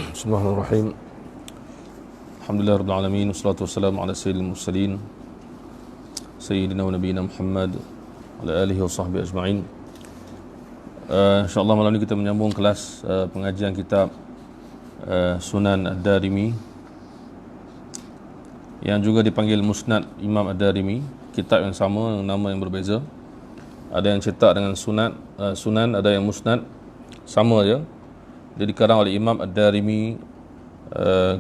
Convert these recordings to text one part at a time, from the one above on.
Bismillahirrahmanirrahim. Alhamdulillahirabbil alamin wassalatu wassalamu ala sayyidil mursalin sayyidina wa nabiyina Muhammad wa ala alihi wa sahbihi ajma'in. InsyaAllah malam ni kita menyambung kelas pengajian kitab Sunan Ad-Darimi yang juga dipanggil Musnad Imam Ad-Darimi. Kitab yang sama, nama yang berbeza. Ada yang cetak dengan Sunan, ada yang Musnad, sama je. Dia dikarang oleh Imam Ad-Darimi,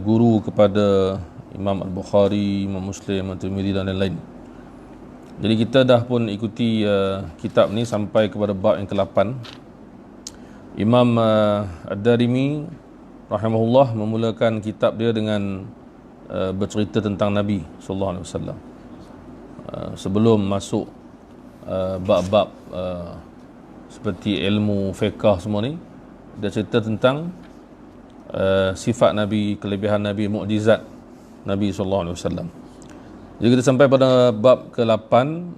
guru kepada Imam Al-Bukhari, Imam Muslim, At-Tirmidzi dan lain-lain. Jadi kita dah pun ikuti kitab ni sampai kepada bab yang ke-8. Imam Ad-Darimi rahimahullah memulakan kitab dia dengan bercerita tentang Nabi sallallahu alaihi wasallam. Sebelum masuk bab-bab seperti ilmu fiqh semua ni, dia cerita tentang sifat Nabi, kelebihan Nabi, mukjizat Nabi sallallahu alaihi wasallam. Jadi kita sampai pada bab ke-8,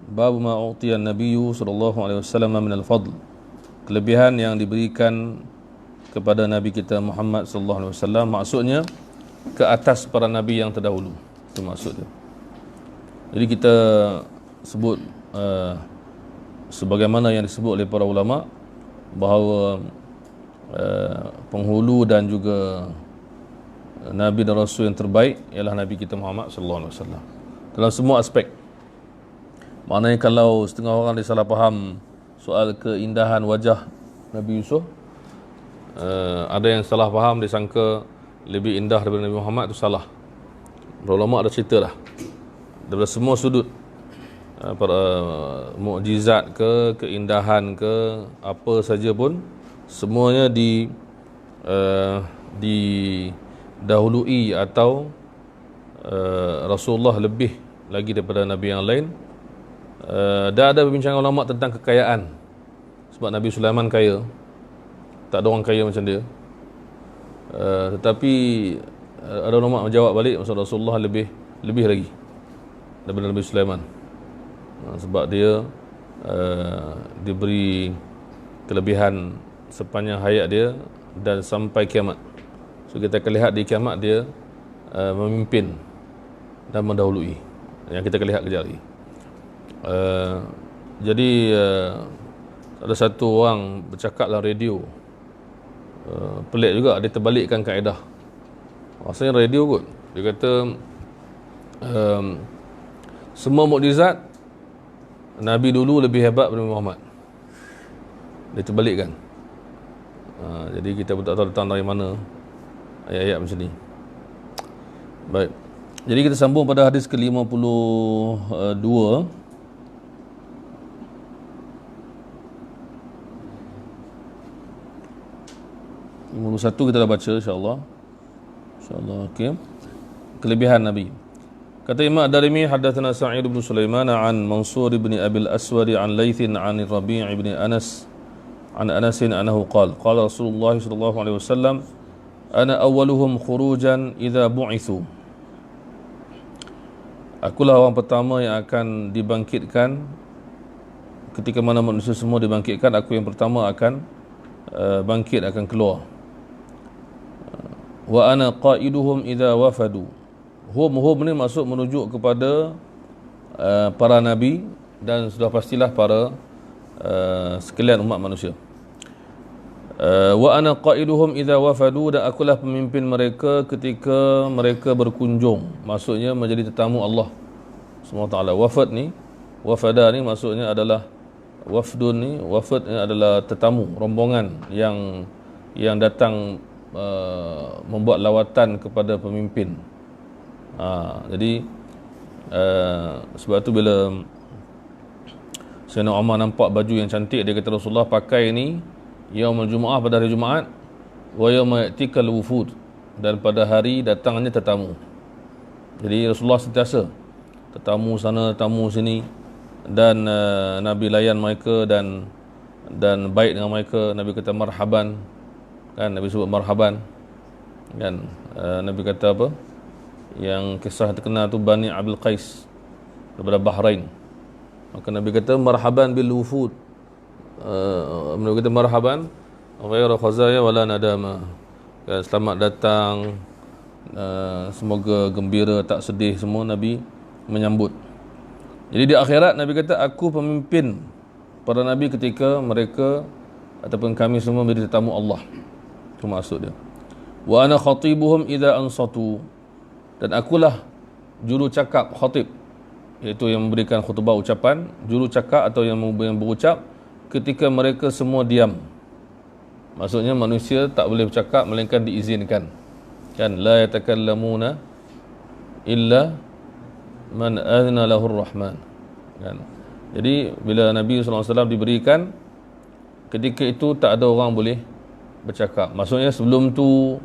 bab ma utiyan nabiyyu sallallahu alaihi wasallam min al-fadl. Kelebihan yang diberikan kepada Nabi kita Muhammad sallallahu alaihi wasallam, maksudnya ke atas para nabi yang terdahulu. Itu maksud dia. Jadi kita sebut sebagaimana yang disebut oleh para ulama bahawa penghulu dan juga Nabi dan Rasul yang terbaik ialah Nabi kita Muhammad sallallahu alaihi wasallam dalam semua aspek. Maknanya kalau setengah orang dia salah faham soal keindahan wajah Nabi Yusuf, ada yang salah faham, dia sangka lebih indah daripada Nabi Muhammad, itu salah. Ulama ada cerita dah daripada semua sudut, para mukjizat ke, keindahan ke, apa saja pun semuanya didahului atau Rasulullah lebih lagi daripada Nabi yang lain. Dan ada perbincangan ulama tentang kekayaan, sebab Nabi Sulaiman kaya, tak ada orang kaya macam dia. Tetapi ada ulama menjawab balik, maksud Rasulullah lebih lagi daripada Nabi Sulaiman, sebab dia diberi kelebihan sepanjang hayat dia dan sampai kiamat. So kita akan lihat di kiamat dia memimpin dan mendahului, yang kita akan lihat kejap lagi. Jadi ada satu orang bercakap dalam radio, pelik juga, dia terbalikkan kaedah. Maksudnya radio kot, dia kata semua mukjizat Nabi dulu lebih hebat daripada Muhammad. Dia terbalikkan. Jadi kita pun tak tahu datang dari mana ayat-ayat macam ni. Baik. Jadi kita sambung pada hadis ke-52. 51 kita dah baca, insya-Allah. Okey. Kelebihan Nabi. Kata Imam Ad-Darimi, hadatsana Sa'id bin Sulaiman an Mansur bin Abi al-Aswad an Laits an Rabi' bin Anas an Anas annahu qala qala Rasulullah sallallahu alaihi wasallam ana awwaluhum khurujan idza bu'itsu. Akulah orang pertama yang akan dibangkitkan ketika mana manusia semua dibangkitkan, aku yang pertama akan bangkit, akan keluar. Wa ana qaiduhum idza wafadu. Hum ni maksud merujuk kepada para nabi dan sudah pastilah para sekalian umat manusia. Wa ana qaiduhum idza wafadu, dan akulah pemimpin mereka ketika mereka berkunjung, maksudnya menjadi tetamu Allah SWT. Wafad ni, wafada ni maksudnya adalah wafdun ni, wafad ni adalah tetamu, rombongan yang datang membuat lawatan kepada pemimpin. Jadi sebab tu bila Sayyidina Umar nampak baju yang cantik, dia kata Rasulullah pakai ni yaumul Jumaah, pada hari Jumaat, wa yauma ya'tikal wufud, dan pada hari datangnya tetamu. Jadi Rasulullah sentiasa tetamu sana, tetamu sini, dan Nabi layan mereka dan baik dengan mereka. Nabi kata marhaban, kan, Nabi sebut marhaban, kan. Nabi kata apa, yang kisah terkenal tu Bani Abdul Qais daripada Bahrain, maka Nabi kata marhaban bil wufud, Nabi kata marhaban ghayra khazaya wala nadama, selamat datang, semoga gembira, tak sedih, semua Nabi menyambut. Jadi di akhirat Nabi kata, aku pemimpin para Nabi ketika mereka ataupun kami semua menjadi tetamu Allah. Itu maksud dia. Wa ana khatibuhum idza ansatu, dan akulah juru cakap, khatib, iaitu yang memberikan khutbah ucapan, juru cakap atau yang berucap ketika mereka semua diam. Maksudnya manusia tak boleh bercakap melainkan diizinkan. Kan, la yatakallamuna illa man adna lahur rahman. Kan. Jadi bila Nabi SAW diberikan, ketika itu tak ada orang boleh bercakap. Maksudnya sebelum tu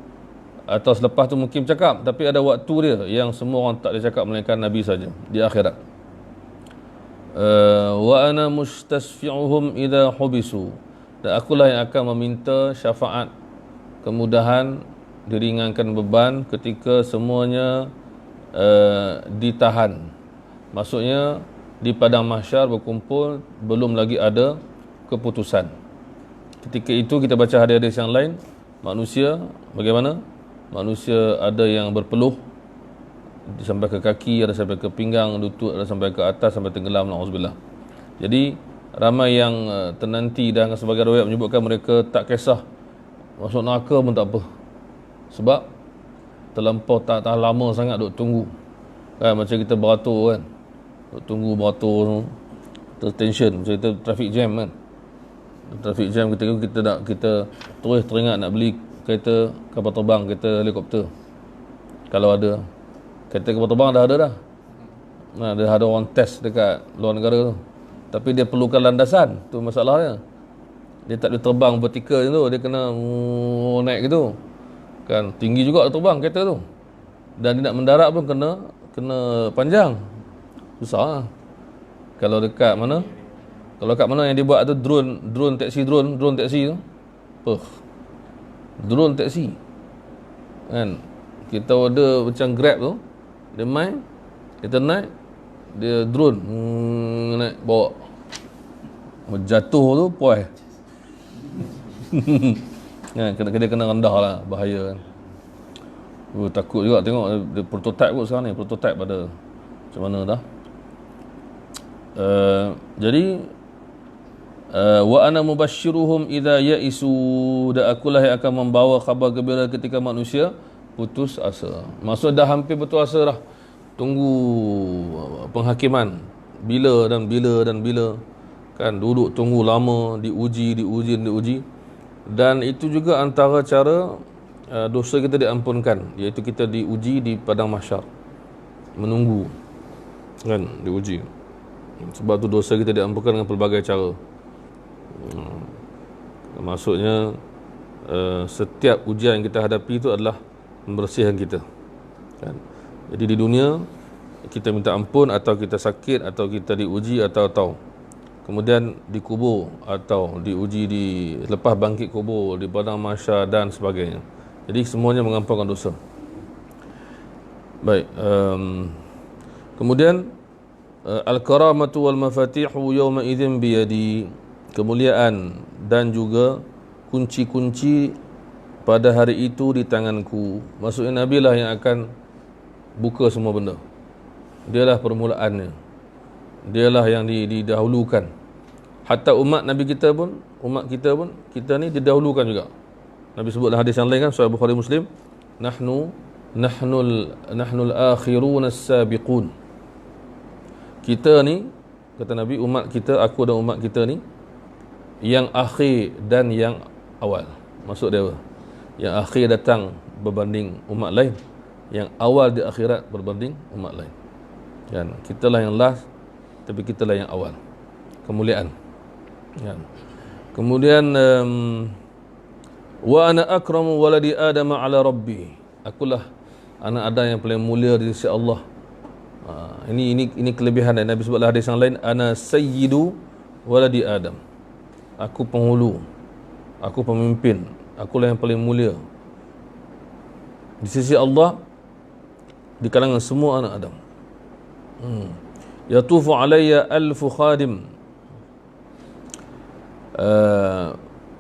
atau selepas tu mungkin bercakap, tapi ada waktu dia yang semua orang tak boleh cakap melainkan Nabi saja di akhirat. Wa ana mustasfi'uhum idza hubisu, dan akulah yang akan meminta syafaat, kemudahan, diringankan beban ketika semuanya ditahan. Maksudnya di padang mahsyar berkumpul, belum lagi ada keputusan. Ketika itu kita baca hadis-hadis yang lain, manusia bagaimana? Manusia ada yang berpeluh sampai ke kaki, ada sampai ke pinggang, lutut, ada sampai ke atas, sampai tenggelam, na'udzubillah. Jadi ramai yang ternanti, dan sebagai riwayat menyebutkan mereka tak kisah masuk neraka pun tak apa, sebab terlampau tak tahan lama sangat duk tunggu. Kan macam kita beratur kan, duk tunggu beratur, tertension, macam kita traffic jam kan. Traffic jam kita nak, kita terus teringat nak beli kereta kapal terbang, kereta helikopter. Kalau ada kereta kapal terbang dah ada dah. Nah, dia ada orang test dekat luar negara tu. Tapi dia perlukan landasan, tu masalahnya. Dia tak boleh terbang vertikal tu, dia kena naik gitu. Kan tinggi juga terbang kereta tu. Dan dia nak mendarat pun kena panjang. Susah lah. Kalau dekat mana? Kalau kat mana yang dibuat tu drone taxi tu. Drone taxi. Kan kita order macam Grab tu, dia main, kita naik, dia drone naik bawa. Jatuh tu puai. Kan kena rendah lah, bahaya kan. Takut juga tengok dia prototype kot sekarang ni, prototype pada macam mana dah. Jadi wa ana mubasysyiruhum idza ya'isu, dan akulah yang akan membawa khabar gembira ketika manusia putus asa. Maksud dah hampir putus asa dah, tunggu penghakiman bila kan, duduk tunggu lama, diuji. Dan itu juga antara cara dosa kita diampunkan, iaitu kita diuji di padang mahsyar, menunggu kan, diuji. Sebab tu dosa kita diampunkan dengan pelbagai cara. Maksudnya setiap ujian yang kita hadapi itu adalah membersihkan kita kan. Jadi di dunia kita minta ampun, atau kita sakit, atau kita diuji, atau kemudian dikubur, atau diuji di lepas bangkit kubur, di padang mahsyar dan sebagainya. Jadi semuanya mengampunkan dosa. Baik, kemudian al-karamatu wal mafatihu yawma idzin biyadi, kemuliaan dan juga kunci-kunci pada hari itu di tanganku. Maksudnya Nabi lah yang akan buka semua benda. Dialah permulaannya, dialah yang didahulukan. Hatta umat Nabi kita pun, kita ni didahulukan juga. Nabi sebut dalam hadis yang lain kan, Sahih Bukhari Muslim, nahnul akhirun as-sabiqun. Kita ni, kata Nabi, umat kita, aku dan umat kita ni yang akhir dan yang awal. Maksud dia apa? Yang akhir datang berbanding umat lain, yang awal di akhirat berbanding umat lain. Kan? Kita lah yang last, tapi kita lah yang awal. Kemuliaan. Kan? Kemudian wa ana akramu waladi Adam ala rabbi. Akulah anak Adam yang paling mulia di sisi Allah. Ini kelebihan Nabi sebut dalam hadis yang lain, ana sayyidu waladi Adam. Aku penghulu, aku pemimpin, akulah yang paling mulia di sisi Allah di kalangan semua anak Adam. Yatufu alayya alfu khadim,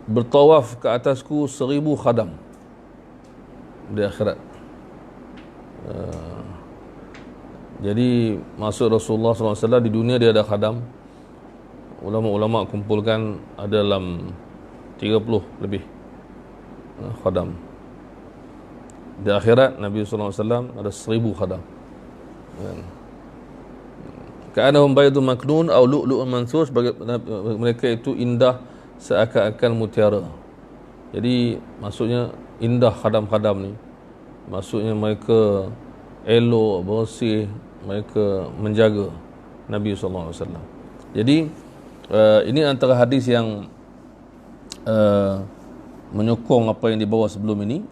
bertawaf ke atasku 1000 khadam. di akhirat. Jadi maksud Rasulullah SAW, di dunia dia ada khadam. Ulama-ulama kumpulkan ada dalam 30 lebih khadam. Di akhirat Nabi SAW ada 1000 khadam. Ka'annahum baydun maknun aw lu'lu'un mansur, mereka itu indah seakan-akan mutiara. Jadi maksudnya indah khadam-khadam ni, maksudnya mereka elok, bersih, mereka menjaga Nabi SAW. Jadi ini antara hadis yang menyokong apa yang dibawa sebelum ini,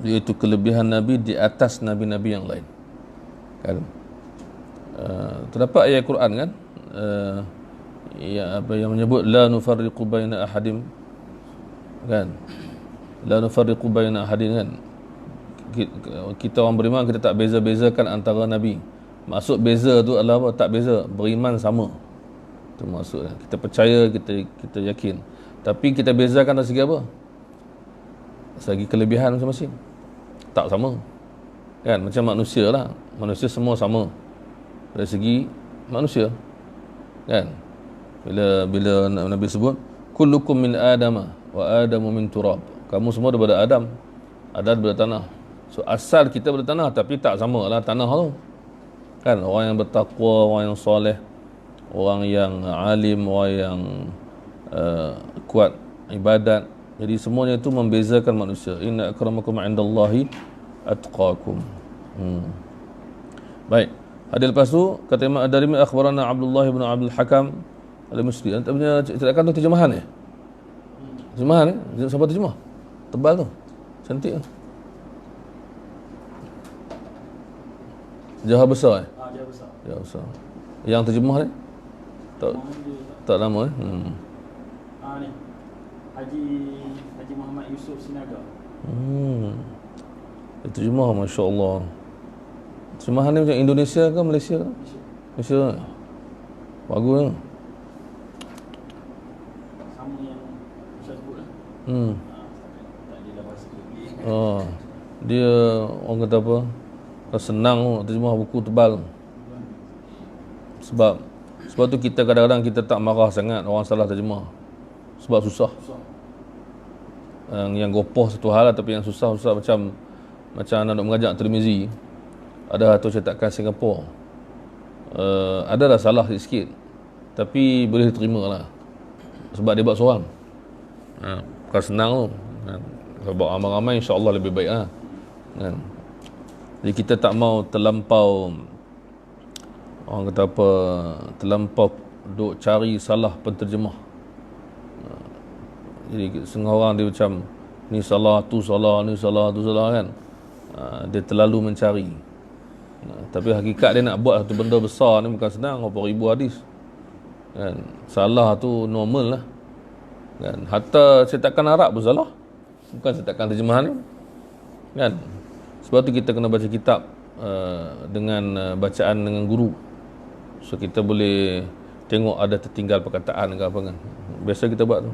iaitu kelebihan Nabi di atas Nabi-Nabi yang lain, kan? Terdapat ayat Quran, kan, apa yang menyebut la nufarriqu baina ahadim, kan, la nufarriqu baina ahadin, kan. Kita orang beriman, kita tak beza-bezakan antara Nabi. Maksud beza tu adalah apa? Tak beza, beriman sama. Itu maksudnya. Kita percaya, kita yakin. Tapi kita bezakan dari segi apa? Segi kelebihan masing-masing. Tak sama, kan? Macam manusia lah. Manusia semua sama dari segi manusia, kan? Bila Nabi sebut kullukum min adama wa adamu min turab, kamu semua daripada Adam, Adam daripada tanah. So asal kita daripada tanah, tapi tak sama lah tanah tu, kan? Orang yang bertakwa, orang yang soleh, orang yang alim, orang yang kuat ibadat. Jadi semuanya itu membezakan manusia. Inna akramakum indallahi atqakum. Baik. Hadis lepas tu kata Imam Ad-Darimi, akhbarana Abdullah bin Abdul Hakam al-Misri. Anda punya cetakan tu terjemahan ni? Terjemahan ni? Siapa terjemah? Tebal tu. Cantik tu. Jaha besar Jaha besar. Jaha besar. Yang terjemah ni? Tak lama Ni. Haji Muhammad Yusuf Sinaga. Terjemah, masya-Allah. Terjemahan ni macam Indonesia ke Malaysia? Malaysia. Bagus kan? Sama yang Ustaz sebut lah. Tak ada bahasa lebih. Dia orang kata apa? Senang terjemah buku tebal. Sebab tu kita kadang-kadang kita tak marah sangat orang salah terjemah. Sebab susah. Yang gopoh satu hal lah, tapi yang susah macam anak nak mengajak Tirmizi. Ada satu cetakan Singapura, adalah salah sikit, tapi boleh diterima lah, sebab dia buat seorang. Bukan senang tu, kalau buat ramai-ramai insya-Allah lebih baik lah, kan? Jadi kita tak mau terlampau, orang kata apa, terlampau duk cari salah penterjemah. Jadi setengah orang dia macam ni salah, tu salah, ni salah, tu salah, kan? Dia terlalu mencari. Tapi hakikat dia nak buat satu benda besar ni bukan senang, berapa ribu hadis, kan? Salah tu normal lah, kan? Hatta cetakan Arab pun salah, bukan cetakan terjemahan ni, kan? Sebab tu kita kena baca kitab dengan bacaan dengan guru, so kita boleh tengok ada tertinggal perkataan ke apa, kan? Biasa kita buat tu,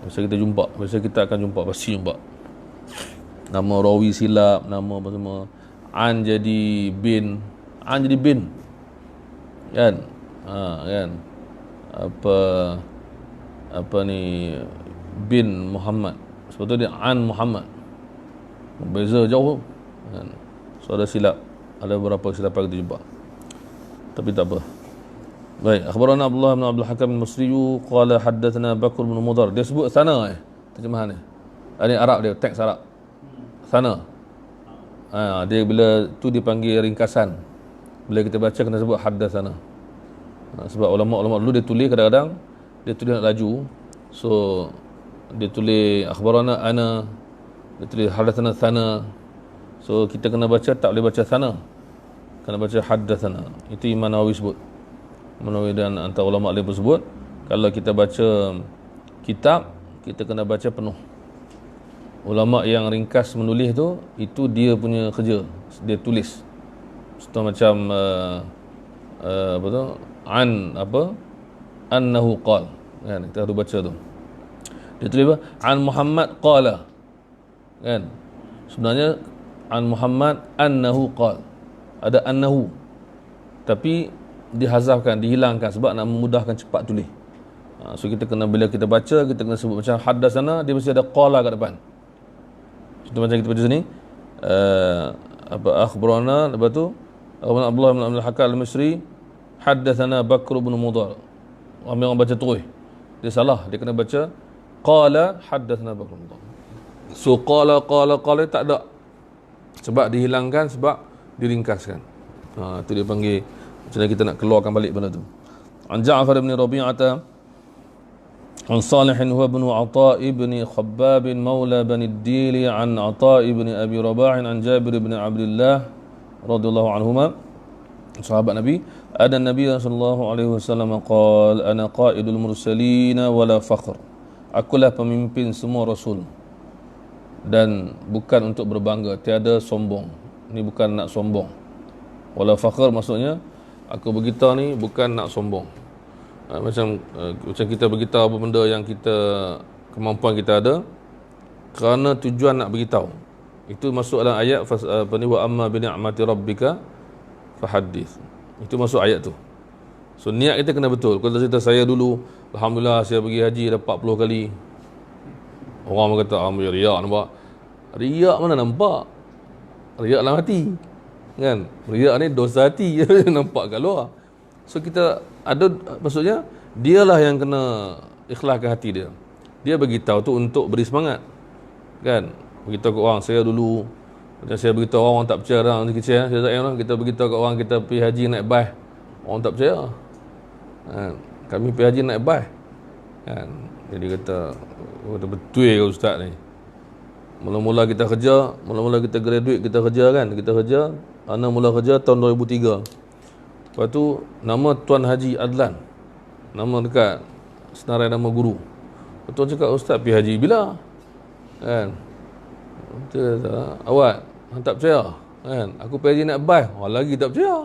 biasa kita jumpa, biasa kita akan pasti jumpa nama rawi silap, nama apa semua. An jadi bin, kan? Kan? Apa ni, bin Muhammad, sebab tu dia An Muhammad, beza jauh, kan? So ada silap, ada beberapa kesilapan kita jumpa, tapi tak apa. Baik, akhbarana Abdullah bin Abdul Hakam al-Misri qala haddatsana Bakr bin Mudhar. Dia sebut sana terjemahan ni. Ini Arab dia, teks Arab. Sana. Dia bila tu dipanggil ringkasan. Bila kita baca kena sebut haddatsana. Sebab ulama-ulama dulu dia tulis kadang-kadang dia tulis nak laju. So dia tulis akhbarana ana, dia tulis haddatsana sana. So kita kena baca, tak boleh baca sana, kena baca haddatsana. Itu Imam Nawawi sebut. Menawi dan antara ulama lain pun sebut, kalau kita baca kitab, kita kena baca penuh. Ulama yang ringkas menulis tu, itu dia punya kerja, dia tulis. Contoh macam apa tu, annahu qala, kan? Kita harus baca tu. Dia tulis apa? An Muhammad qala. kan. Sebenarnya an Muhammad annahu qal, ada annahu, tapi dihazafkan, dihilangkan sebab nak memudahkan cepat tulis. So kita kena, bila kita baca, kita kena sebut macam haddatsana, dia mesti ada qala kat depan. Contoh macam kita baca sini, akhbarana, lepas tu Abdullah bin Abdul Hakam al-Misri haddatsana Bakr bin Mudar. Orang baca terus, dia salah, dia kena baca qala haddatsana Bakr bin Mudar. So qala tak ada, sebab dihilangkan, sebab diringkaskan. Itu dia panggil, macam mana kita nak keluarkan balik benda tu. An Ja'far bin Rabi'ah عن صالح هو ابن عطاء بن خباب مولى بن الديل عن عطاء بن أبي رباح عن جابر بن عبد الله رضي الله عنهما صحابة النبي أن النبي صلى الله عليه وسلم قال أنا قائد المرسلين ولا فخر, akulah pemimpin semua rasul dan bukan untuk berbangga, tiada sombong. Ini bukan nak sombong. Wala fakhr maksudnya aku beritahu ni bukan nak sombong. Macam kita beritahu apa benda yang kita, kemampuan kita ada, kerana tujuan nak beritahu. Itu masuk dalam ayat wa amma bi ni'mati rabbika fahaddits. Itu masuk ayat tu. So niat kita kena betul. Kalau cerita saya dulu, alhamdulillah saya pergi haji dah 40 kali. Orang kata riak, nampak. Riak mana nampak? Riak dalam hati. Kan? Riak ni dosa hati nampak kat luar. So kita ada, maksudnya dialah yang kena ikhlaskan hati dia. Dia beritahu tu untuk beri semangat. Kan? Beritahu ke orang, saya dulu macam saya beritahu orang tak percaya dah, nanti kecil saya tak ingat, kita beritahu ke orang kita pergi haji naik bas. Orang tak percaya. Kan? Kami pergi haji naik bas. Kan? Jadi kata betul ke ustaz ni. Mula-mula kita kerja, mula-mula kita graduate, kita kerja kan, kita kerja, ana mula kerja tahun 2003. Lepas tu nama Tuan Haji Adlan, nama dekat senarai nama guru. Tuan cakap, ustaz pergi haji bila? Kan? Dia kata, awak tak percaya? Kan? Aku pergi haji naik bas. Lagi tak percaya.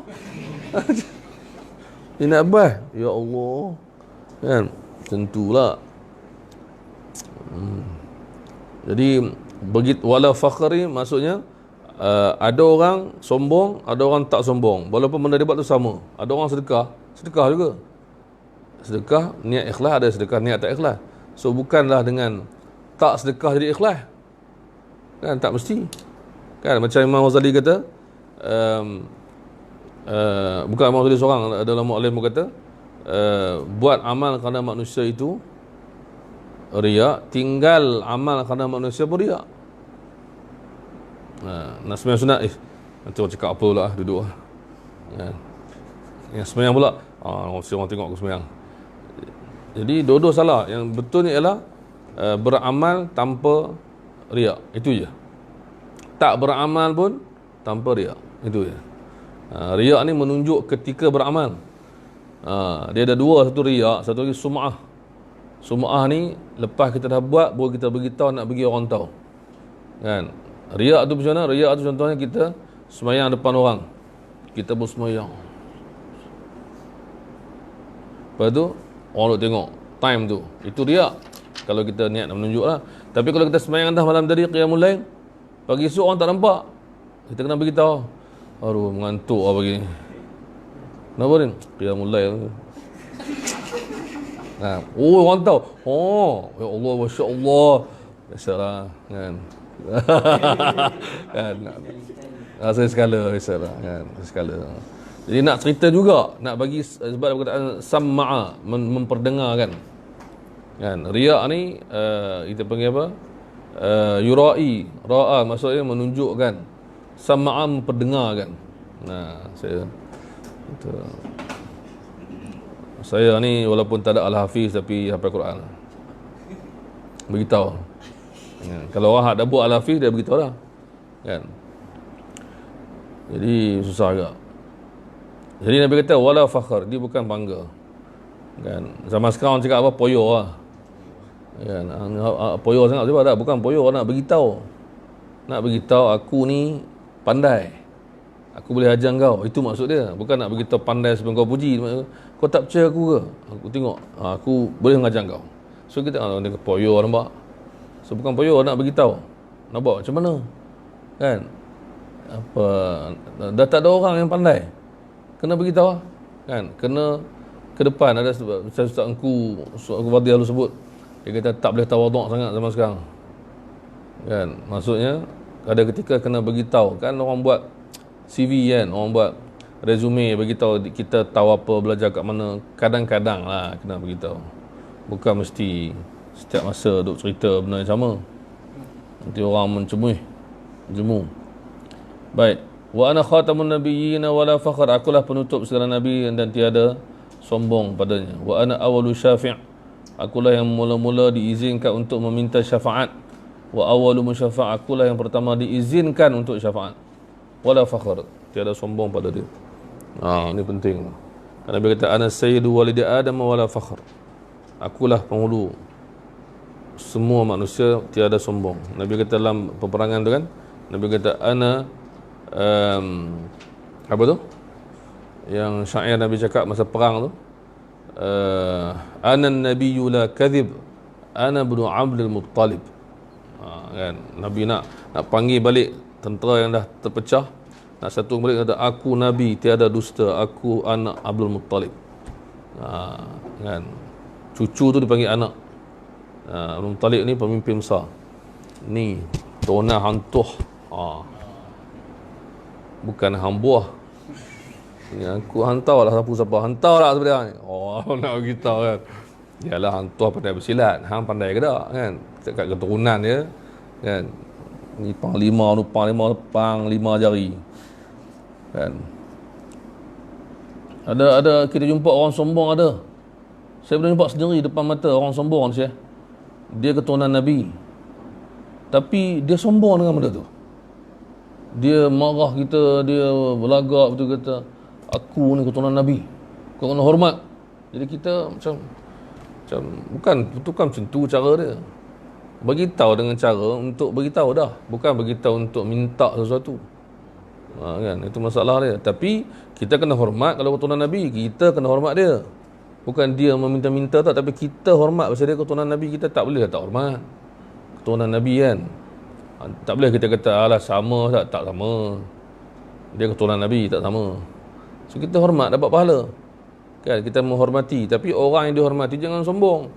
Dia naik bas. Ya Allah. Kan? Tentulah. Jadi begitu, wala fakhri maksudnya ada orang sombong, ada orang tak sombong, walaupun benda dia buat tu sama. Ada orang sedekah juga. Sedekah niat ikhlas, ada sedekah niat tak ikhlas. So bukanlah dengan tak sedekah jadi ikhlas. Kan, tak mesti. Kan, macam Imam Ghazali kata, bukan Imam Ghazali seorang, ada ulama alim kata, buat amal kerana manusia itu riak, tinggal amal kerana manusia pun riak. Nak sembahyang sunat, nanti orang cakap apa pula, duduk yang sembahyang pula, orang tengok aku sembahyang. Jadi dua-dua salah. Yang betul ni ialah beramal tanpa riak, itu je. Tak beramal pun tanpa riak, itu je. Riak ni menunjuk ketika beramal. Dia ada dua, satu riak, satu lagi sum'ah. Sum'ah ni lepas kita dah buat, baru kita beritahu nak bagi orang tahu. Kan? Riak tu macam mana? Riak tu contohnya kita sembahyang depan orang, kita pun sembahyang. Lepas tu orang nak tengok time tu, itu riak. Kalau kita niat nak menunjuk lah. Tapi kalau kita sembahyang dah malam tadi qiyamul lail, pagi esok orang tak nampak, kita kena beritahu, aduh mengantuk lah pagi ni. Kenapa ni? Qiyamul lail. Orang tahu. Ya Allah, Masya Allah. Biasalah kan. Kan, saya skala biasalah kan, skala. Jadi nak cerita juga, nak bagi, sebab perkataan sam'a, memperdengarkan. Kan, riak ni kita panggil apa? Yurai, ra'a maksudnya menunjukkan, sam'a memperdengarkan. Saya ni walaupun tak ada al-hafiz tapi hafal Quran. Beritahu. Kalau orang dah buat al-hafiz, dia beritahu lah. Kan? Jadi susah agak. Jadi Nabi kata wala fakhr, dia bukan bangga. Kan? Zaman sekarang cakap apa? Poyo lah. Kan? Poyo sangat sebab tak, bukan poyo, nak beritahu. Nak beritahu aku ni pandai. Aku boleh ajar kau. Itu maksud dia. Bukan nak beritahu pandai sebelum kau puji. Kau tak percaya aku ke? Aku tengok. Aku boleh mengajar kau. So kita poyo nampak. So bukan poyo, nak beritahu. Nak buat macam mana? Kan? Apa, dah tak ada orang yang pandai. Kena beritahu lah. Kan? Kena ke depan. Ada Ustaz Engku Fadhil lalu sebut, dia kata tak boleh tawaduk sangat zaman sekarang. Kan? Maksudnya ada ketika kena beritahu. Kan orang buat CV kan, orang buat resume, beritahu kita tahu apa, belajar kat mana. Kadang-kadang lah kena beritahu. Bukan mesti setiap masa duk cerita benda yang sama. Nanti orang jemu. Baik. Wa ana khatamun nabiyyin wa la fakhr. Akulah penutup segala nabi dan tiada sombong padanya. Wa ana awwalu syafi'. Akulah yang mula-mula diizinkan untuk meminta syafaat. Wa awwalu musyafa'. Akulah yang pertama diizinkan untuk syafaat. Wa la fakhr. Tiada sombong pada dia. Ini penting. Nabi kata ana sayyidu walidi Adam wa la fakhr. Akulah penghulu semua manusia, tiada sombong. Nabi kata dalam peperangan tu kan, Nabi kata ana apa tu? Yang syair Nabi cakap masa perang tu, ana nabiyyu la kadhib, ana ibnu Abdul Muttalib. Kan Nabi nak panggil balik tentera yang dah terpecah, nak satu balik kata aku nabi tiada dusta, aku anak Abdul Muttalib. Kan cucu tu dipanggil anak. Abdul Muttalib ni pemimpin besar. Ni Tona Hantuh. Bukan hambuah. Ni aku hantar lah siapa hantar lah sebenarnya. Nak beritahu kan. Yalah Hantuh pandai bersilat. Hang pandai ke tak kan? Dekat keturunan dia kan. Ni panglima jari. Kan. Ada kita jumpa orang sombong ada. Saya pernah nampak sendiri depan mata orang sombong Syekh. Dia keturunan Nabi. Tapi dia sombong dengan benda tu. Dia marah kita, dia berlagak betul kata, aku ni keturunan Nabi. Kau kena hormat. Jadi kita macam bukan macam tu cara dia. Beritahu dengan cara untuk beritahu dah, bukan beritahu untuk minta sesuatu. Kan itu masalah dia. Tapi kita kena hormat kalau keturunan Nabi, kita kena hormat dia. Bukan dia meminta-minta tak, tapi kita hormat pasal dia keturunan Nabi. Kita tak boleh tak hormat keturunan Nabi kan. Tak boleh kita kata alah sama tak sama. Dia keturunan Nabi tak sama. So kita hormat dapat pahala. Kan kita menghormati, tapi orang yang dihormati jangan sombong.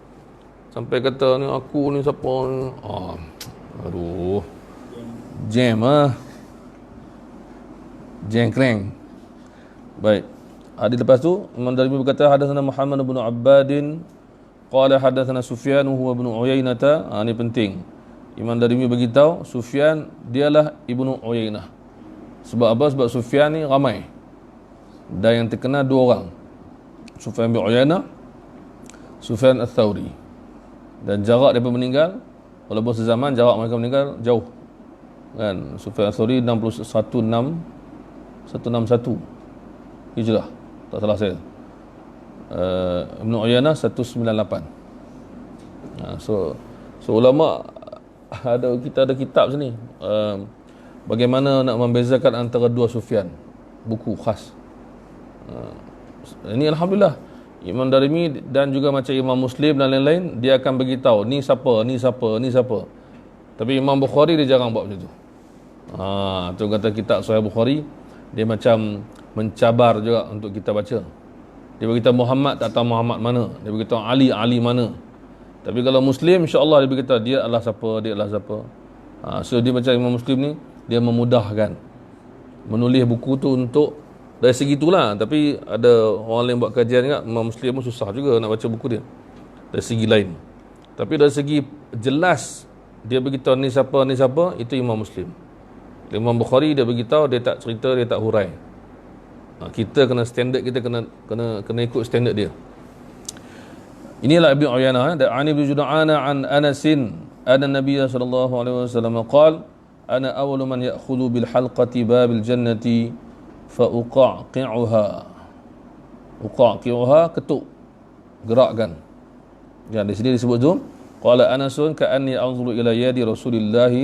Sampai kata ni aku ni siapa ni. Aduh. Jengkreng. Baik. Lepas tu Imam Darimi berkata hadatsana Muhammad bin Abbadin qala hadatsana Sufyan huwa bin Uyainah. Ini penting. Imam Darimi beritahu Sufyan dialah Ibnu Uyainah. Sebab apa? Sebab Sufyan ni ramai. Dan yang terkenal dua orang. Sufyan bin Uyainah, Sufyan Ats-Tsauri. Dan jarak mereka meninggal, walaupun sezaman jarak mereka meninggal jauh. Kan Sufyan Ats-Tsauri 161 Hijrah. Tak salah saya. Ibnu Uyainah 198. So ulama kita ada kitab sini. Bagaimana nak membezakan antara dua Sufyan. Buku khas. Ini alhamdulillah Imam Darimi dan juga macam Imam Muslim dan lain-lain, dia akan beritahu ni siapa. Tapi Imam Bukhari dia jarang buat macam tu. Tu kata kitab Sahih Bukhari, dia macam mencabar juga untuk kita baca. Dia beritahu Muhammad, tak tahu Muhammad mana. Dia beritahu Ali mana. Tapi kalau Muslim, insya-Allah dia beritahu dia adalah siapa. So dia macam Imam Muslim ni, dia memudahkan menulis buku tu untuk dari segi itulah. Tapi ada orang lain buat kajian juga, Imam Muslim pun susah juga nak baca buku dia dari segi lain. Tapi dari segi jelas dia beritahu ni siapa, itu Imam Muslim. Imam Bukhari dia beritahu, dia tak cerita, dia tak hurai. Kita kena standard, kita kena ikut standard dia. Inilah Ibnu Uyainah dan Ani bin Jud'ana an Anasin anna Nabiy sallallahu alaihi wasallam qala ana awwalu man ya'khudhu bil halqati babil jannati fa uqaqi'uha ketuk, gerakkan. Ya, di sini disebut tu qala Anasun ka'anni anzuru ila yadi Rasulillah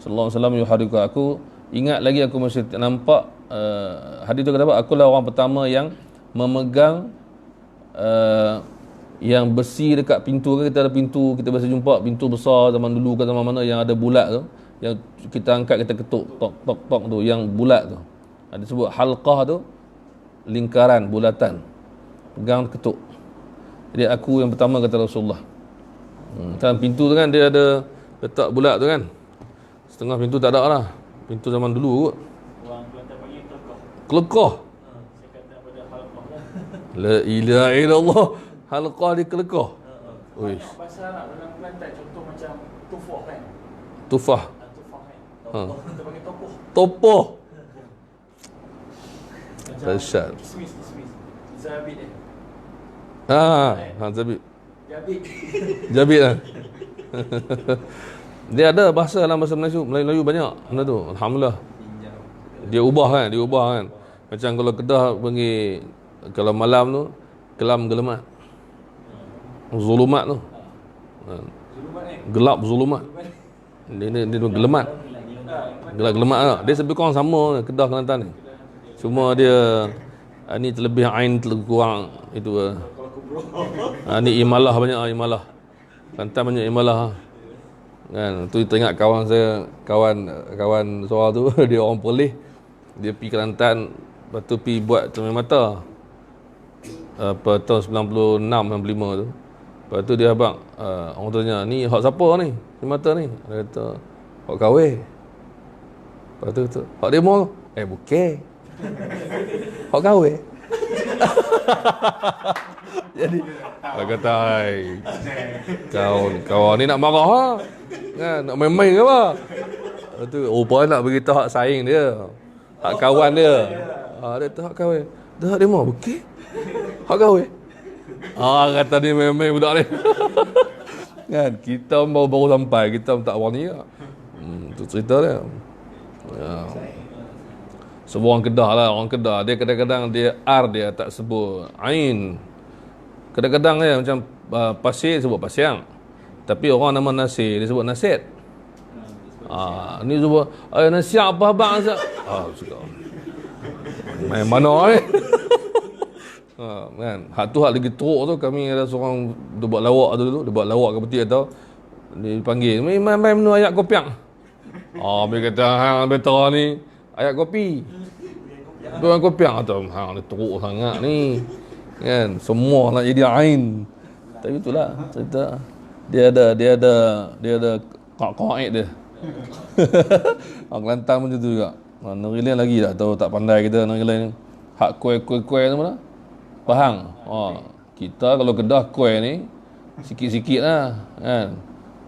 sallallahu alaihi wasallam yuhariku. Aku ingat lagi aku masih nampak hadis tu kata apa? Akulah orang pertama yang memegang yang besi dekat pintu. Kita ada pintu, kita biasa jumpa pintu besar zaman dulu ke zaman mana yang ada bulat tu. yang kita angkat, kita ketuk tok tok tok tu, yang bulat tu. Ada sebut halqah tu lingkaran, bulatan. Pegang ketuk. Jadi aku yang pertama, kata Rasulullah. Kan pintu tu kan dia ada letak bulat tu kan. Setengah pintu tak ada lah. Pintu zaman dulu kot. Orang Kelantan panggil kelekah. Kelekah. Saya kata pada halqah lah. La ilaha illallah. Halqah di kelekah. Uish. Banyak bahasa Arab dalam Kelantan, contoh macam tufah kan. Tufah. Tufah kan. Ha. Kita panggil topoh. Topoh. Macam Dahsyat. kismis. Zabit Zabit. Jabit. Jabit lah. Dia ada bahasa dalam bahasa Melayu banyak benda tu. Alhamdulillah. Dia ubah kan. Macam kalau Kedah panggil, kalau malam tu kelam gelemat. Zulumat tu. Zulumat kan. Gelap zulumat. Dia gelemat. Gelap gelemat lah. Dia lebih kurang sama Kedah Kelantan ni. Cuma dia ni terlebih ain terlebih kurang itu. Ni imalah banyak, imalah. Kelantan banyak imalah. Kan, tu teringat kawan saya, kawan seorang tu dia orang Perlis. Dia pergi Kelantan, lepas tu pergi buat cermin mata. Tahun 96 95 tu. Lepas tu dia abang, orang tanya, ni hak siapa ni? Cermin mata ni. Dia kata, hak kahwin. Lepas tu, hak demo. Bukan. Hak kahwin. Jadi dia kata, kawan ni nak marah ha? Kan, nak main-main ke apa? Lepas tu rupanya nak beritahu hak saing dia, hak kawan dia. Dia kata hak kahwin. Dah hak demo. Okey. Hak kahwin. Kata dia main-main budak ni. Kan, kita baru sampai, kita tak warni lah. Tu cerita dia. Sebab orang Kedah dia kadang-kadang dia R dia tak sebut ain. Kadang-kadang dia macam pasir sebut pasiang. Tapi orang nama nasi dia sebut nasid. Ni sebut nasi apa abang Azab. Suka. Main mana kan. Hak tu hak lagi teruk tu, kami ada seorang dia buat lawak tu dulu, dia buat lawak ke peti atau dia panggil, "Main menu ayat kopiang." Dia kata hang betul ni ayat kopi. Tuan kopiang atau hang ni teruk sangat ni. Kan, semua nak jadi ain. Tapi itulah cerita. Dia ada qaid dia. Orang Kelantan pun macam tu juga. Negeri lain lagi tak tahu, tak pandai kita negeri lain. Hak kuih tu mana? Pahang. Kita kalau Kedah kuih ni sikit-sikit lah kan.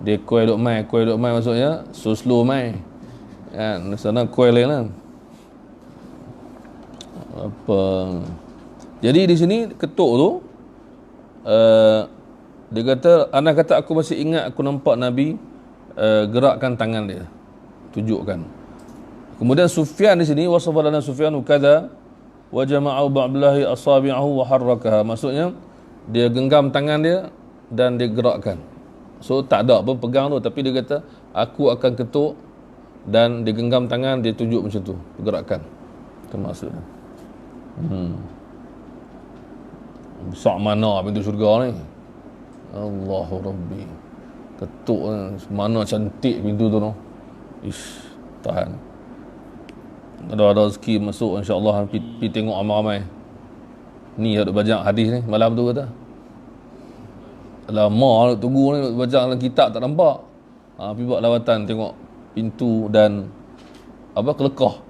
Dia kuih duk mai maksudnya slow mai. Kan, sana kuih lain lah. Jadi di sini ketuk tu dia kata, anak kata aku masih ingat aku nampak Nabi gerakkan tangan dia, tunjukkan. Kemudian Sufyan di sini wasafa lana Sufyan kada wa jama'u ba'dahi asabi'ahu wa harrakaha. Maksudnya dia genggam tangan dia dan dia gerakkan. So tak ada apa pegang tu, tapi dia kata aku akan ketuk dan dia genggam tangan, dia tunjuk macam tu, gerakkan. Itu maksudnya. Besar mana pintu syurga ni? Allahu Rabbi. Ketuk mana cantik pintu tu no. Tahan. Ada rezeki masuk insya-Allah, pergi tengok ramai-ramai. Ni ada baca hadis ni malam tu kata. Lama nak tunggu ni baca dalam kitab tak nampak. Pergi buat lawatan tengok pintu dan kelekah.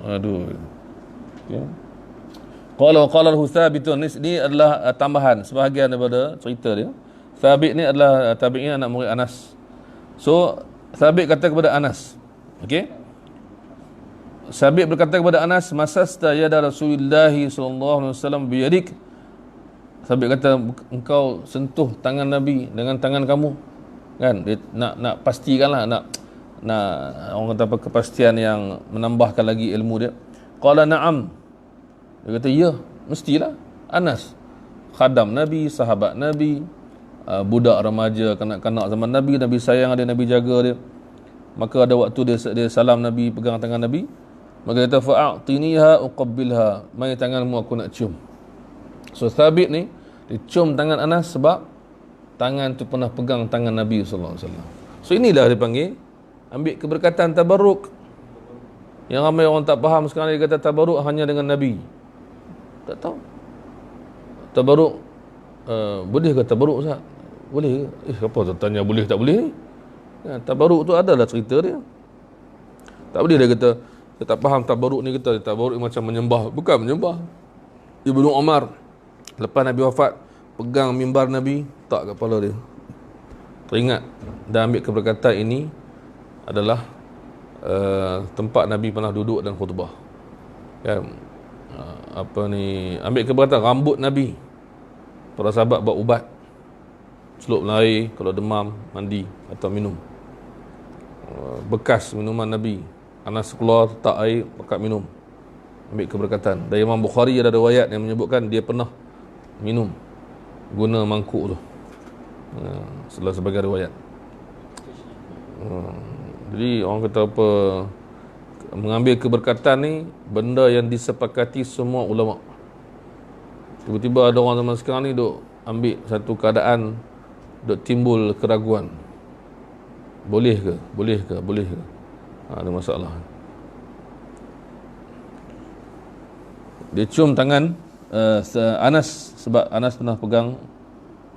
Aduh. Okay. Qala lahu Thabitun, ni adalah tambahan sebahagian daripada cerita dia. Thabit ni adalah tabi'in, anak murid Anas. So Thabit kata kepada Anas, okey, Thabit berkata kepada Anas, masasta yada Rasulullah sallallahu alaihi wasallam biyadik. Thabit kata, engkau sentuh tangan Nabi dengan tangan kamu. Kan, dia nak pastikanlah, nak orang kata apa, kepastian yang menambahkan lagi ilmu dia. Qala na'am. Dia kata ya, mestilah. Anas khadam Nabi, sahabat Nabi, budak remaja kanak-kanak zaman Nabi, Nabi sayang dia, Nabi jaga dia. Maka ada waktu dia salam Nabi, pegang tangan Nabi, maka kata fa'atiniha uqabbilha, mai tanganmu aku nak cium. So Thabit ni dia cium tangan Anas sebab tangan tu pernah pegang tangan Nabi sallallahu alaihi wasallam. So inilah dia panggil ambil keberkatan tabarruk. Yang ramai orang tak faham sekarang, dia kata tabarruk hanya dengan Nabi. Tak tahu. Tabarruk boleh ke tabarruk Ustaz? Boleh ke? Apa tu tanya boleh tak boleh ni? Ya, tabarruk tu adalah cerita dia. Tak boleh dia kata dia tak faham tabarruk ni, kata tabarruk macam menyembah. Bukan menyembah. Ibnu Umar lepas Nabi wafat pegang mimbar Nabi, tak kepala dia. Teringat dan ambil keberkatan ini adalah tempat Nabi pernah duduk dan khutbah. Ya, ambil keberkatan rambut Nabi. Para sahabat buat ubat. Celup air kalau demam, mandi atau minum. Bekas minuman Nabi, Anas keluar tak air, pakat minum, ambil keberkatan. Dan Imam Bukhari ada riwayat yang menyebutkan dia pernah minum guna mangkuk tu, sebagai riwayat. Jadi orang kata apa, mengambil keberkatan ni benda yang disepakati semua ulama. Tiba-tiba ada orang zaman sekarang ni duk ambil satu keadaan, duk timbul keraguan. Boleh ke? Ada masalah. Dia cium tangan Anas, sebab Anas pernah pegang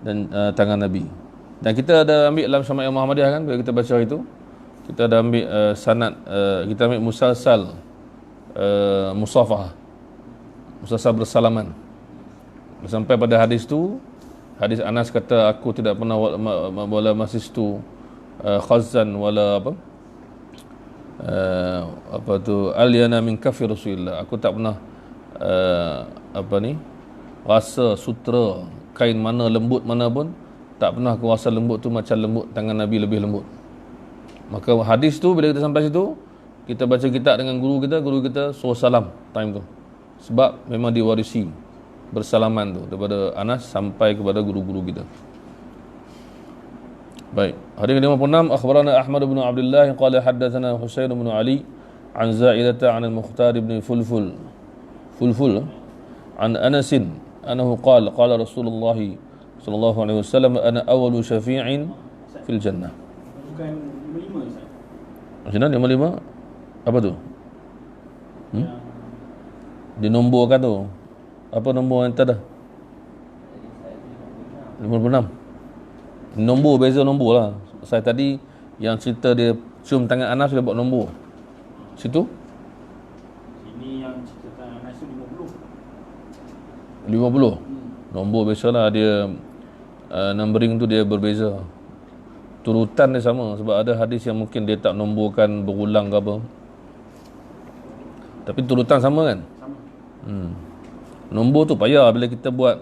dan tangan Nabi. Dan kita ada ambil dalam Syama'il Muhammadiyah kan, bila kita baca itu, kita ada ambil sanad, kita ambil musalsal musafah, musalsal bersalaman. Sampai pada hadis tu, hadis Anas kata, aku tidak pernah wala masistu khazan wala alyana min kafi Rasulillah. Aku tak pernah rasa sutra kain mana lembut mana pun, tak pernah aku rasa lembut tu macam lembut tangan Nabi, lebih lembut. Maka hadis tu bila kita sampai situ, kita baca kitab dengan guru kita suruh salam time tu, sebab memang diwarisi bersalaman tu daripada Anas sampai kepada guru-guru kita. Baik, hadis ke-56, akhbarana Ahmad bin Abdullah qala haddatsana Husain bin Ali an Za'idah an al-Mukhtar bin Fulful an Anas annahu qala qala Rasulullah sallallahu alaihi wasallam ana awwalu syafi'in fil jannah. Bukan 55 Ustaz. Macam mana 55? Apa tu? Dia nomborkan tu. Apa nombor yang tadi? 56. Nombor, beza nombor lah. Saya tadi yang cerita dia cium tangan Anas, dia buat nombor. Situ? Sini yang cerita Anas tu 50. 50. Nombor biasalah dia numbering tu dia berbeza. Turutan dia sama, sebab ada hadis yang mungkin dia tak nomborkan berulang ke apa. Tapi turutan sama kan? Sama. Nombor tu payah bila kita buat.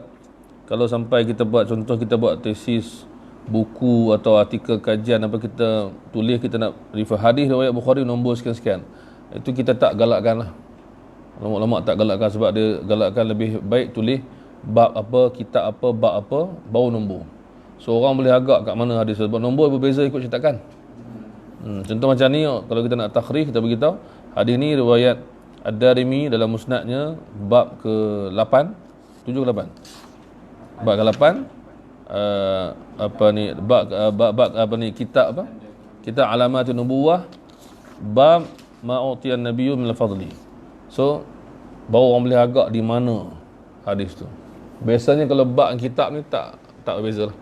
Kalau sampai kita buat, contoh kita buat tesis, buku atau artikel kajian apa, kita tulis, kita nak refer hadis riwayat Bukhari nombor sekian-sekian, itu kita tak galakkan lah. Lama-lama tak galakkan, sebab dia galakkan lebih baik tulis bab apa, kitab apa, bab apa, baru nombor. So orang boleh agak kat mana hadis, sebab nombor berbeza ikut cetakan. Contoh macam ni, kalau kita nak takhrij, kita beritahu hadis ni riwayat Ad-Darimi dalam musnadnya bab ke-8, 7 ke 8? Bab ke-8, kitab apa? Kitab Alamatun Nubuwah, bab ma'utiyan nabiyyu min al-fadli. So baru orang boleh agak di mana hadis tu. Biasanya kalau bab kitab ni tak beza lah.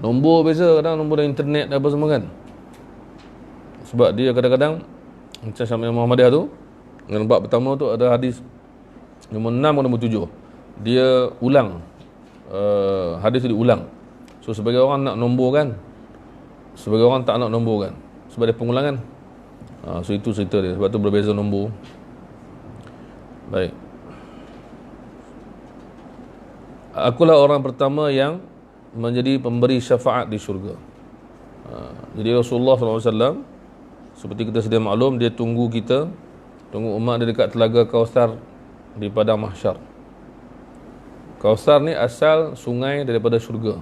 Nombor beza, kadang nombor dari internet apa semua kan. Sebab dia kadang-kadang macam Syama'il Muhammadiyah tu, dengan bab pertama tu ada hadis nombor 6 atau nombor 7. Dia ulang, hadis tu diulang. So sebagai orang nak nombor kan, sebagai orang tak nak nombor kan, sebab dia pengulangan. So itu cerita dia, sebab tu berbeza nombor. Baik, akulah orang pertama yang menjadi pemberi syafaat di syurga. Jadi Rasulullah SAW, seperti kita sedia maklum, dia tunggu umat dia dekat telaga Kausar di padang mahsyar. Kausar ni asal sungai daripada syurga.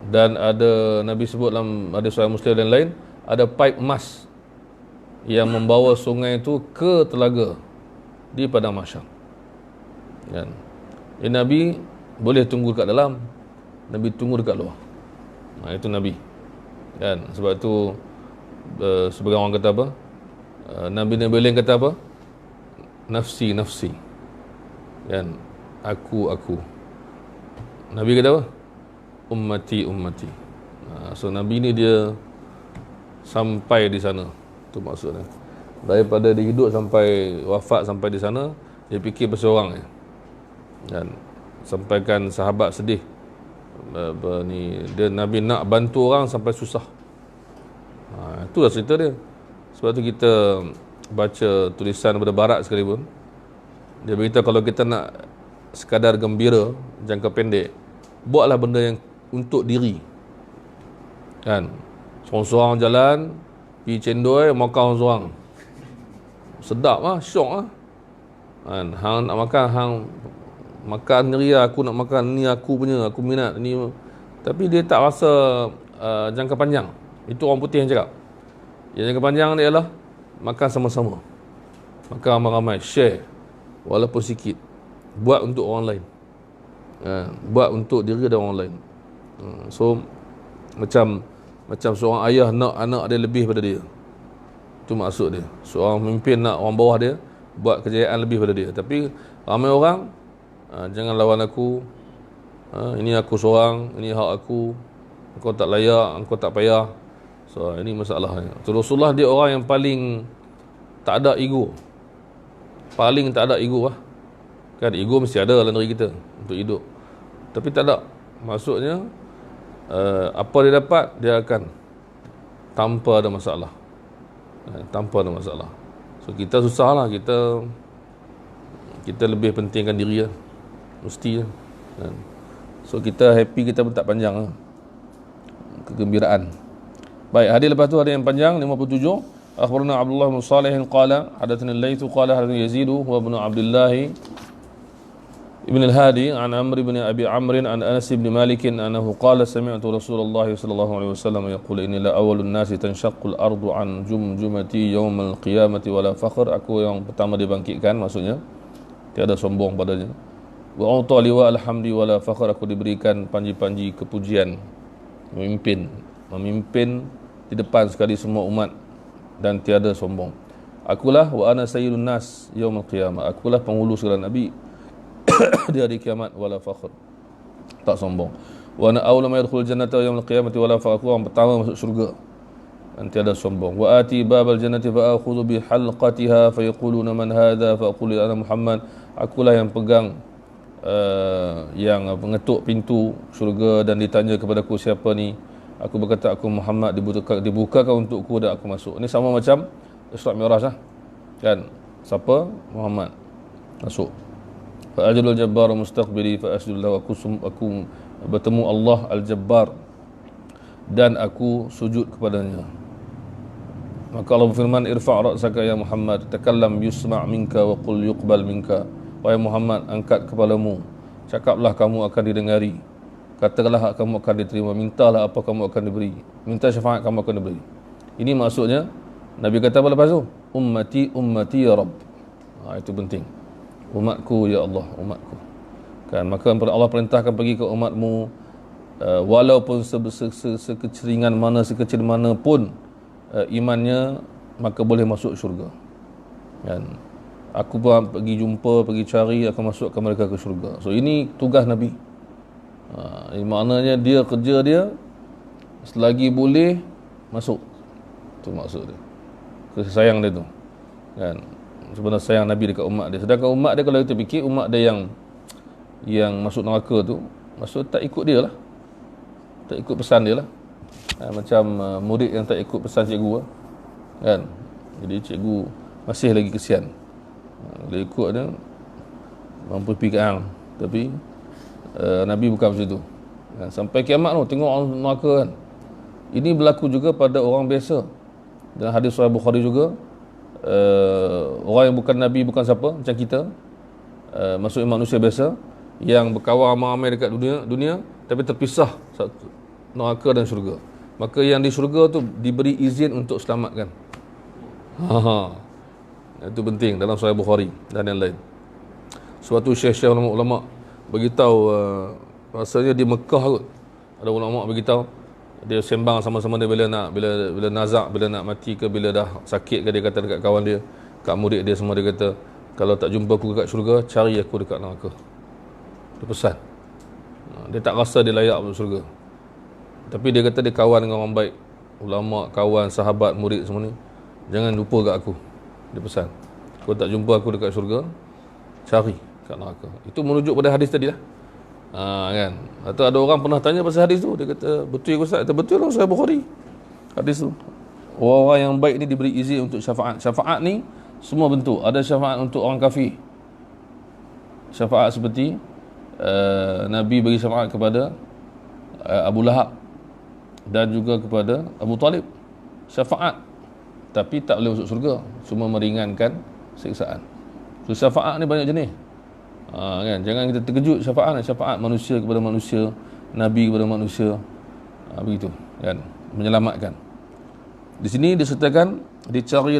Dan ada Nabi sebut dalam hadis Sahih Muslim dan lain, ada paip emas yang membawa sungai itu ke telaga di padang mahsyar. Kan? Nabi boleh tunggu kat dalam, Nabi tunggu dekat luar. Itu Nabi. Kan? Sebab tu sebagian orang kata apa? Nabi-Nabi lain kata apa? Nafsi, nafsi. Kan? Aku. Nabi kata apa? Ummati, ummati. So Nabi ni dia sampai di sana. Tu maksudnya. Daripada dia hidup sampai wafat sampai di sana, dia fikir pasal orang je. Dan sampaikan sahabat sedih. Dia Nabi nak bantu orang sampai susah. Itulah cerita dia. Sebab tu kita baca tulisan daripada barat sekalipun, dia beritahu kalau kita nak sekadar gembira jangka pendek, buatlah benda yang untuk diri. Kan? Seorang-seorang jalan pergi cendol, makan seorang. Sedap lah, syok lah. Kan? Hang nak makan, hang makan sendiri lah. Aku nak makan, ni aku punya, aku minat ni. Tapi dia tak rasa jangka panjang. Itu orang putih yang cakap. Yang jangka panjang dia ialah makan sama-sama, makan ramai-ramai, share walaupun sikit, buat untuk orang lain, buat untuk diri dan orang lain. So macam seorang ayah nak anak dia lebih pada dia. Itu maksud dia. Seorang pemimpin nak orang bawah dia buat kejayaan lebih pada dia. Tapi ramai orang, jangan lawan aku, ini aku seorang, ini hak aku, engkau tak layak, engkau tak payah. So ini masalahnya. So, Rasulullah dia orang yang paling tak ada ego. Paling tak ada ego lah. Kan ego mesti ada dalam diri kita untuk hidup. Tapi tak ada. Maksudnya apa dia dapat, dia akan tanpa ada masalah. Tanpa ada masalah. So kita susah lah. Kita lebih pentingkan diri lah. Mesti lah. So kita happy, kita pun tak panjang lah. Kegembiraan. Baik, hadis lepas tu ada yang panjang 57. Akhbarana Abdullah bin Salih qala hadatsana al-Laits qala hadatsana Yazid wa ibn Abdullah ibn al-Hadi an Amr ibn Abi Amr an Anas ibn Malik annahu qala sami'tu Rasulullah sallallahu alaihi wasallam yaqul inni la awwalun nasi tanshaqqu al-ardu an jumjumati yawm al-qiyamati wala fakhr. Aku yang pertama dibangkitkan, maksudnya tiada sombong padanya. Wa uta liwa alhamdi wala fakhr. Aku diberikan panji-panji kepujian, memimpin di depan sekali semua umat dan tiada sombong. Akulah wa ana sayyidun nas yaumil qiyamah. Akulah penghulu segala nabi di hari kiamat wala fakhr. Tak sombong. Wa ana awwala ma yadkhulul jannata yaumil qiyamati wala fakhr. Aku orang pertama masuk syurga dan tiada sombong. Wa ati babal jannati fa akhudhu bi halqatiha fa yaquluna man hadha fa aqulu ana Muhammad. Akulah yang pegang yang mengetuk pintu syurga dan ditanya kepadaku siapa ni. Aku berkata aku Muhammad, dibukakan untukku dan aku masuk. Ini sama macam Isra' Mi'raj lah. Kan? Siapa? Muhammad. Masuk. Fa ajlul jabbar mustaqbili fa asjudu lahu. Aku bertemu Allah Al-Jabbar dan aku sujud kepadanya. Maka Allah berfirman, irfa' ra'saka ya Muhammad, takallam yusma' minka wa qul yuqbal minka. Wahai Muhammad, angkat kepalamu, cakaplah kamu akan didengari. Katakanlah kamu akan diterima, mintalah apa kamu akan diberi, minta syafaat kamu akan diberi. Ini maksudnya Nabi kata apa lepas tu? Ummati ummati ya Rabb. Itu penting. Umatku ya Allah, umatku. Kan, maka Allah perintahkan pergi ke umatmu, walaupun sekeceringan mana, sekecil mana pun imannya, maka boleh masuk syurga. Kan, aku pun pergi jumpa, pergi cari, akan masukkan mereka ke syurga. So ini tugas Nabi. Maknanya dia kerja dia selagi boleh masuk. Itu maksud dia. Kasih sayang dia tu. Kan? Sebenarnya sayang Nabi dekat umat dia. Sedangkan umat dia, kalau kita fikir umat dia yang masuk neraka tu, maksud tak ikut dia lah. Tak ikut pesan dia lah. Macam murid yang tak ikut pesan cikgu lah. Kan? Jadi cikgu masih lagi kesian. Dia ikut dia mampu pergi ke hang. Tapi Nabi bukan macam tu. Sampai kiamat tu tengok orang neraka kan. Ini berlaku juga pada orang biasa. Dalam hadis Sahih Bukhari juga, orang yang bukan Nabi, bukan siapa, macam kita, maksudnya manusia biasa yang berkawan ramai dekat dunia tapi terpisah neraka dan syurga. Maka yang di syurga tu diberi izin untuk selamatkan. Itu penting dalam Sahih Bukhari dan yang lain. Suatu syekh-syekh ulama beritahu, rasanya di Mekah kot, Ada ulama beritahu dia sembang sama-sama dia bila nazak, bila nak mati ke, bila dah sakit ke, dia kata dekat kawan dia, kat murid dia semua, dia kata kalau tak jumpa aku dekat syurga, cari aku dekat neraka. Dia pesan. Dia tak rasa dia layak masuk syurga. Tapi dia kata dia kawan dengan orang baik, ulama, kawan, sahabat, murid semua ni, jangan lupa kat aku. Dia pesan, kalau tak jumpa aku dekat syurga, cari kat neraka. Itu merujuk pada hadis tadi lah. Kan. Atau ada orang pernah tanya pasal hadis tu, dia kata betul ke Ustaz? Kata betul lah, Sahih Bukhari hadis tu. Orang-orang yang baik ni diberi izin untuk syafaat. Syafaat ni semua bentuk. Ada syafaat untuk orang kafir, syafaat seperti Nabi bagi syafaat kepada Abu Lahab dan juga kepada Abu Talib. Syafaat, tapi tak boleh masuk surga, cuma meringankan siksaan. So syafaat ni banyak jenis. Kan, jangan kita terkejut syafaat manusia kepada manusia, nabi kepada manusia, begitu kan, menyelamatkan. Di sini disertakan dicari,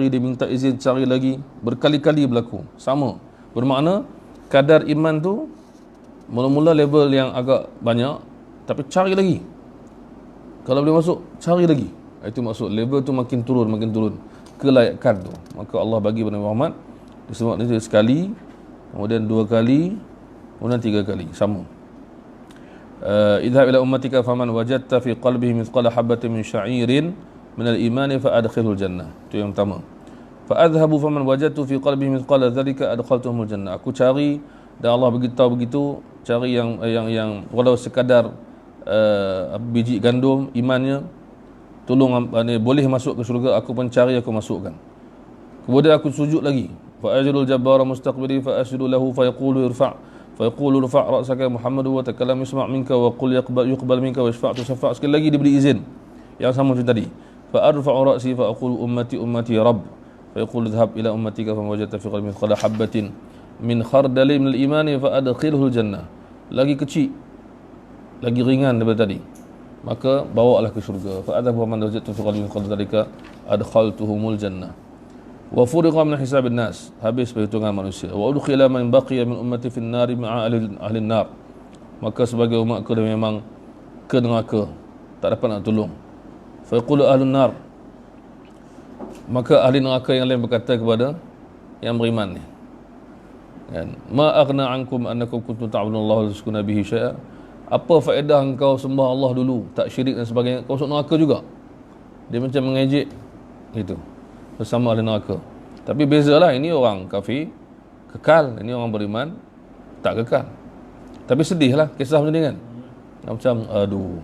diminta izin, cari lagi, berkali-kali berlaku. Sama, bermakna kadar iman tu mula-mula level yang agak banyak, tapi cari lagi. Kalau boleh masuk, cari lagi. Itu maksud level tu makin turun kelayakan tu. Maka Allah bagi pada Muhammad disebut dia sekali, kemudian 2 kali, kemudian 3 kali, sama. Idhab ila ummatika faman wajadta fi qalbihi mithqala habatin min sya'irin min al-iman fa adkhilhul jannah. Itu yang pertama. Fa adhhabu faman wajadtu fi qalbihi mithqala dhalika adkhaltuhumul jannah. Aku cari, dan Allah beritahu begitu, cari yang walau sekadar biji gandum imannya, tolong boleh masuk ke syurga, aku pun cari, aku masukkan. Kemudian aku sujud lagi. فأجل الجبار مستقبلي فأسجد له فيقول ارفع رأسك محمد وتكلم يسمع منك وقل يقبل منك واشفع تشفع. Sekali lagi diberi izin yang sama macam tadi. فأرفع رأسي فأقول أمتي يا رب فيقول اذهب إلى أمتك فما وجدت في قلبي مثقال حبة من خردل من الإيمان فأدخله الجنة. Lagi kecil, lagi ringan daripada tadi, maka bawalah ke syurga. فأذهب ومن وجدت في قلبي مثقال ذلك أدخلتهم الجنة. Wa furiqa min hisabin nas, habis perhitungan manusia. Wa udkhila man baqiya min ummati fin nar ma'a ahli nar, maka sebagai umatku dia memang ke neraka, tak dapat nak tolong. Fa yaqulu ahlun nar, maka ahli neraka yang lain berkata kepada yang beriman ni, kan, ma aghna ankum annakum kuntum ta'budun Allah wa tusyriku bihi syai'a. Apa faedah engkau sembah Allah dulu, tak syirik dan sebagainya, kau masuk neraka juga. Dia macam mengejek gitu bersama ahli neraka. Tapi bezalah, ini orang kafir kekal, ini orang beriman tak kekal. Tapi sedih lah kisah macam ni kan. Macam aduh,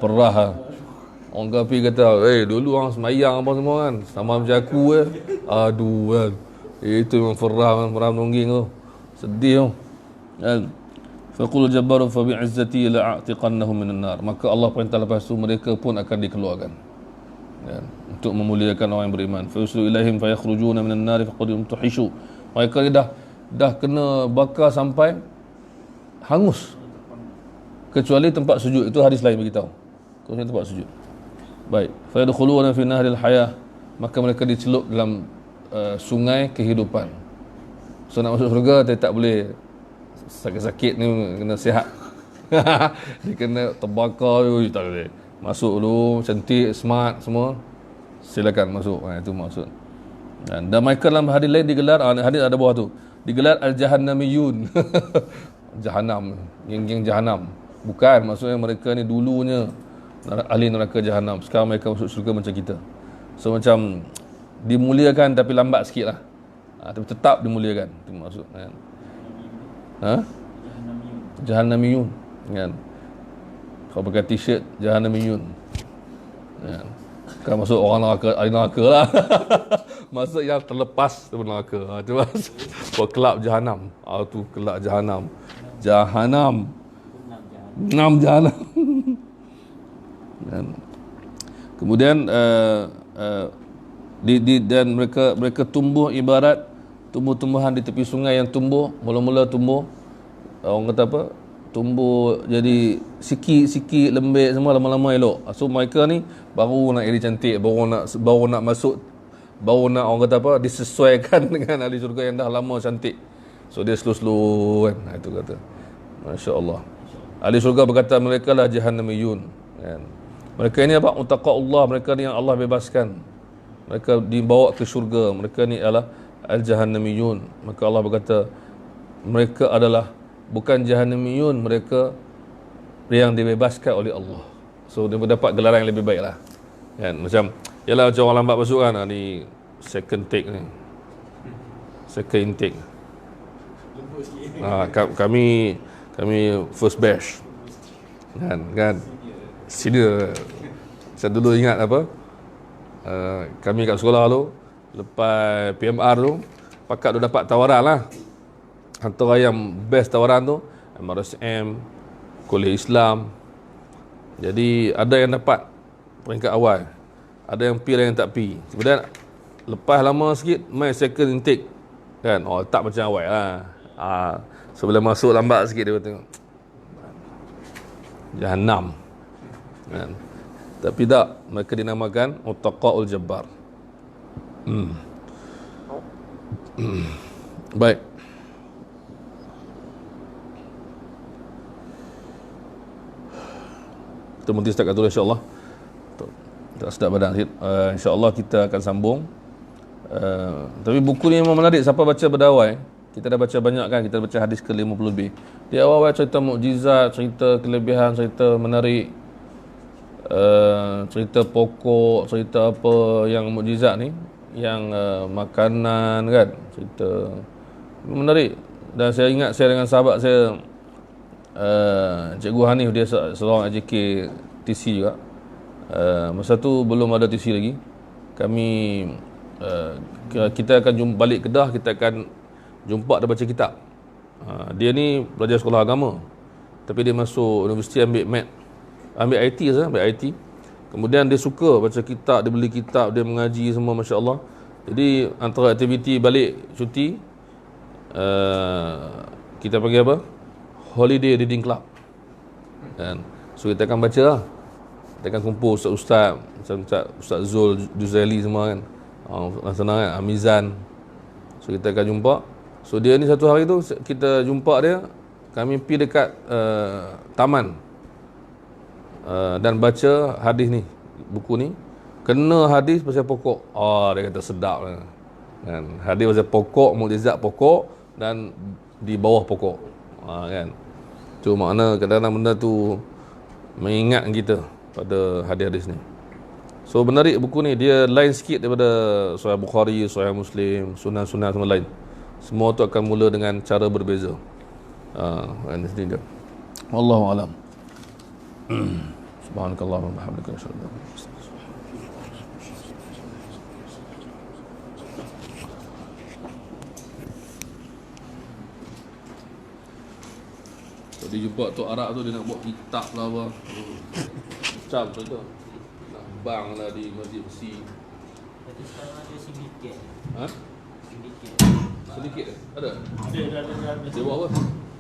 perah. Orang kafir kata, dulu orang semayang apa semua kan, sama macam aku aduh kan. Itu memang perah menongging tu. Sedih tu. Kan. Faqul jabbaru fa bi'izzati la'atiqannahum minan nar. Maka Allah perintah lepas tu mereka pun akan dikeluarkan. Ya, untuk memuliakan orang yang beriman. Fa yusu ilaihim fa yakhrujuna minan nar faqad tuhishu. Mereka dah kena bakar sampai hangus, kecuali tempat sujud. Itu hadis lain beritahu, kecuali tempat sujud. Baik, fa yadkhuluna fi nahril hayah, maka mereka dicelup dalam sungai kehidupan. So nak masuk surga, dia tak boleh sakit-sakit ni, kena sihat. Dia kena terbakar, tak boleh. Masuk dulu, cantik, smart semua, silakan masuk. Itu maksud. Dan mereka dalam hadis lain digelar, hadis ada bawah tu, digelar al-jahannamiyun. Jahannam, geng-geng Jahannam. Bukan, maksudnya mereka ni dulunya ahli neraka Jahannam, sekarang mereka masuk syurga macam kita. So macam dimuliakan tapi lambat sikit lah, tapi tetap dimuliakan. Itu maksud kan? Jahannamiyun kan? Kalau pakai t-shirt Jahannamiyun kan? Kan masuk orang neraka, ahli neraka lah. Masuk yang terlepas dari neraka. Itu maksud kelab Jahannam. Tu kelab Jahannam. Jahannam 6 Jahannam. Dan kemudian dan mereka tumbuh ibarat tumbuh-tumbuhan di tepi sungai yang tumbuh, mula-mula tumbuh, orang kata apa, tumbuh jadi sikit-sikit lembek semua, lama-lama elok. So mereka ni baru nak jadi cantik, baru nak masuk, baru nak orang kata apa, disesuaikan dengan ahli syurga yang dah lama cantik. So dia slow-slow kan. Itu kata, Masya Allah. Ahli syurga berkata mereka lah jahannamiyun, kan. Mereka ini apa? Utaqa'ullah, mereka ni yang Allah bebaskan. Mereka dibawa ke syurga. Mereka ni adalah al-jahannamiyun. Maka Allah berkata mereka adalah bukan jahannamiyun, mereka yang dibebaskan oleh Allah. So dia dapat gelaran yang lebih baik lah, kan. Macam yalah, macam orang lambat masuk kan, ni second take ni, second intake. Kami first batch, kan senior. Saya dulu ingat apa, kami kat sekolah tu lepas PMR tu, pakat tu dapat tawaran lah. Antara yang best tawaran tu MRSM, Kuliah Islam. Jadi ada yang dapat peringkat awal, ada yang pi, ada yang tak pi. Kemudian lepas lama sikit main second intake, kan. Oh, tak macam awal lah. Sebelum masuk lambat sikit dia tengok Jahannam, kan. Tapi tak, mereka dinamakan Utaqa'ul Jabbar. Baik. Kita berhenti setakat dulu, insyaAllah. Tak sedap badan sikit. InsyaAllah kita akan sambung. Tapi buku ni memang menarik. Siapa baca berdawai, kita dah baca banyak kan. Kita dah baca hadis ke-50 lebih. Di awal-awal cerita mukjizat, cerita kelebihan, cerita menarik, cerita pokok, cerita apa yang mukjizat ni, yang makanan kan, cerita menarik. Dan saya ingat saya dengan sahabat saya, Cikgu Hanif, dia seorang AJK TC juga. Masa tu belum ada TC lagi. Kami kita akan balik Kedah, kita akan jumpa dia baca kitab. Dia ni belajar sekolah agama, tapi dia masuk universiti ambil IT saja, ambil IT. Kemudian dia suka baca kitab, dia beli kitab, dia mengaji semua, masya-Allah. Jadi antara aktiviti balik cuti, kita panggil apa? Holiday Reading Club, kan. So kita akan baca lah. Kita akan kumpul ustaz-ustaz macam Ustaz Zul Juzaili semua, kan. Senang kan, Amizan. So kita akan jumpa. So dia ni satu hari tu kita jumpa dia, kami pergi dekat taman, dan baca hadis ni, buku ni. Kena hadis pasal pokok. Dia kata sedap lah, kan. Hadis pasal pokok, mukjizat pokok dan di bawah pokok, kan. Tu makna kadang-kadang benda tu mengingat kita pada hadis-hadis ni. So menarik buku ni, dia lain sikit daripada Sahih Bukhari, Sahih Muslim, Sunan-Sunan semua lain. Semua tu akan mula dengan cara berbeza. Ini dia. Wallahu alam. Subhanakallahumma wa bihamdika asyhadu an la ilaha illa anta. Tadi jumpa Tok Arak tu, dia nak buat kitab lah apa. Macam tu. Nak bang lah di Masjid Besi. Tapi sekarang ada sindiket. Ha? Sindiket. Sedikit ada? Ada. Dia buat apa?